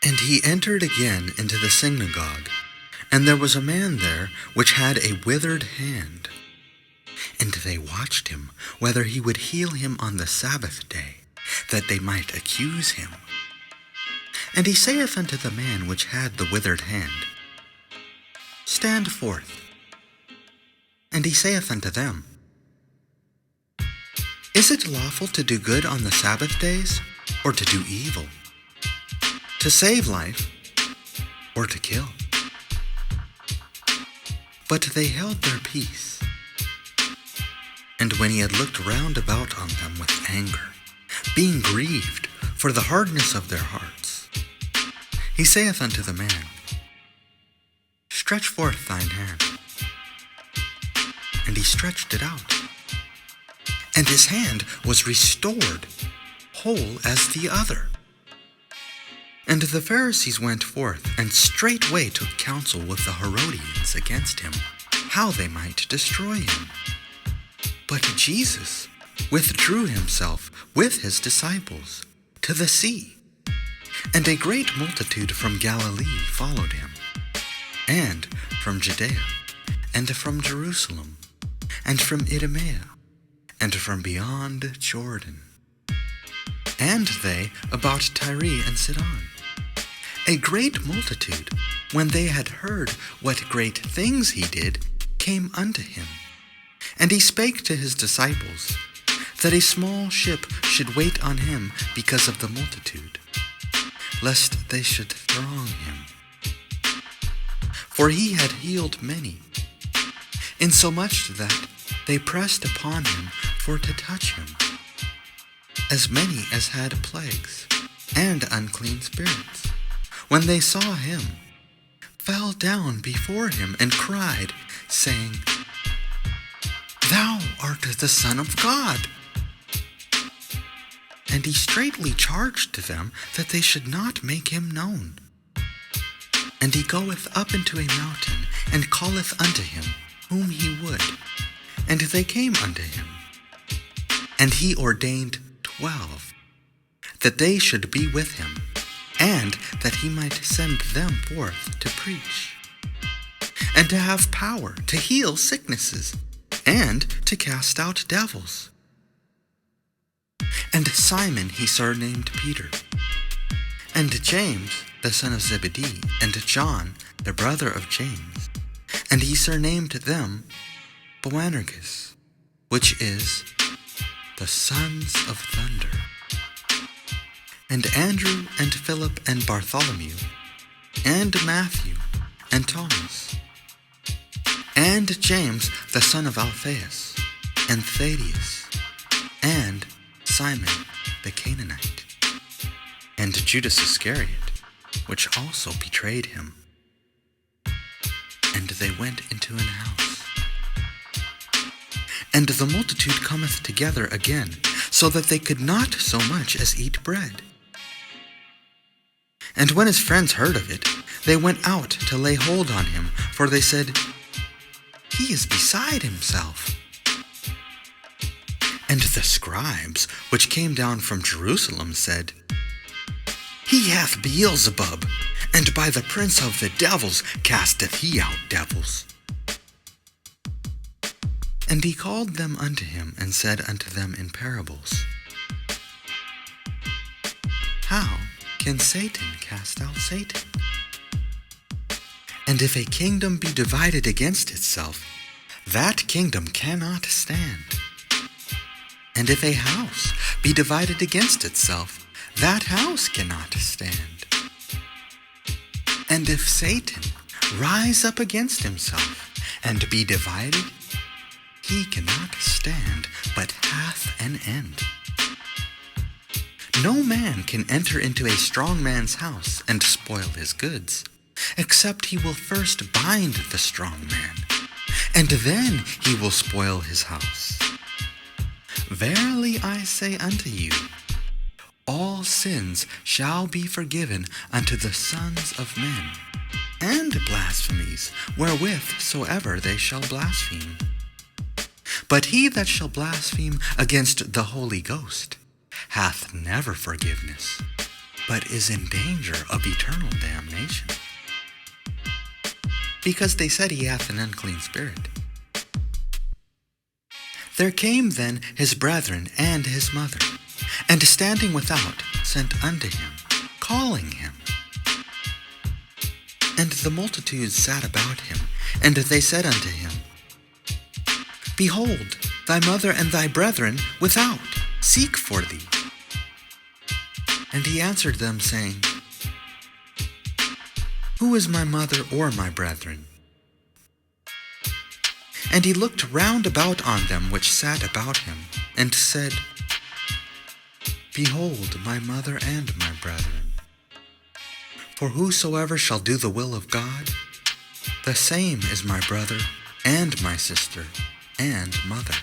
And he entered again into the synagogue, and there was a man there which had a withered hand. And they watched him, whether he would heal him on the Sabbath day, that they might accuse him. And he saith unto the man which had the withered hand, Stand forth. And he saith unto them, Is it lawful to do good on the Sabbath days, or to do evil? To save life, or to kill? But they held their peace. And when he had looked round about on them with anger, being grieved for the hardness of their hearts, he saith unto the man, Stretch forth thine hand. And he stretched it out. And his hand was restored, whole as the other. And the Pharisees went forth, and straightway took counsel with the Herodians against him, how they might destroy him. But Jesus withdrew himself with his disciples to the sea, and a great multitude from Galilee followed him, and from Judea, and from Jerusalem, and from Idumea, and from beyond Jordan, and they about Tyre and Sidon. A great multitude, when they had heard what great things he did, came unto him. And he spake to his disciples, that a small ship should wait on him because of the multitude, lest they should throng him. For he had healed many, insomuch that they pressed upon him for to touch him, as many as had plagues and unclean spirits, when they saw him, fell down before him and cried, saying, Thou art the Son of God. And he straitly charged them that they should not make him known. And he goeth up into a mountain, and calleth unto him whom he would. And they came unto him. And he ordained 12, that they should be with him, and that he might send them forth to preach, and to have power to heal sicknesses, and to cast out devils. And Simon he surnamed Peter, and James the son of Zebedee, and John the brother of James, and he surnamed them Boanerges, which is the sons of thunder, and Andrew and Philip and Bartholomew, and Matthew and Thomas, and James the son of Alphaeus, and Thaddeus, and Simon the Canaanite, and Judas Iscariot, which also betrayed him. And they went into an house. And the multitude cometh together again, so that they could not so much as eat bread. And when his friends heard of it, they went out to lay hold on him, for they said, He is beside himself. And the scribes, which came down from Jerusalem, said, He hath Beelzebub, and by the prince of the devils casteth he out devils. And he called them unto him, and said unto them in parables, How can Satan cast out Satan? And if a kingdom be divided against itself, that kingdom cannot stand. And if a house be divided against itself, that house cannot stand. And if Satan rise up against himself and be divided, he cannot stand, but hath an end. No man can enter into a strong man's house and spoil his goods, except he will first bind the strong man, and then he will spoil his house. Verily I say unto you, all sins shall be forgiven unto the sons of men, and blasphemies wherewith soever they shall blaspheme. But he that shall blaspheme against the Holy Ghost hath never forgiveness, but is in danger of eternal damnation, because they said he hath an unclean spirit. There came then his brethren and his mother, and standing without, sent unto him, calling him. And the multitude sat about him, and they said unto him, Behold, thy mother and thy brethren without seek for thee. And he answered them, saying, Who is my mother or my brethren? And he looked round about on them which sat about him, and said, Behold my mother and my brethren. For whosoever shall do the will of God, the same is my brother and my sister and mother.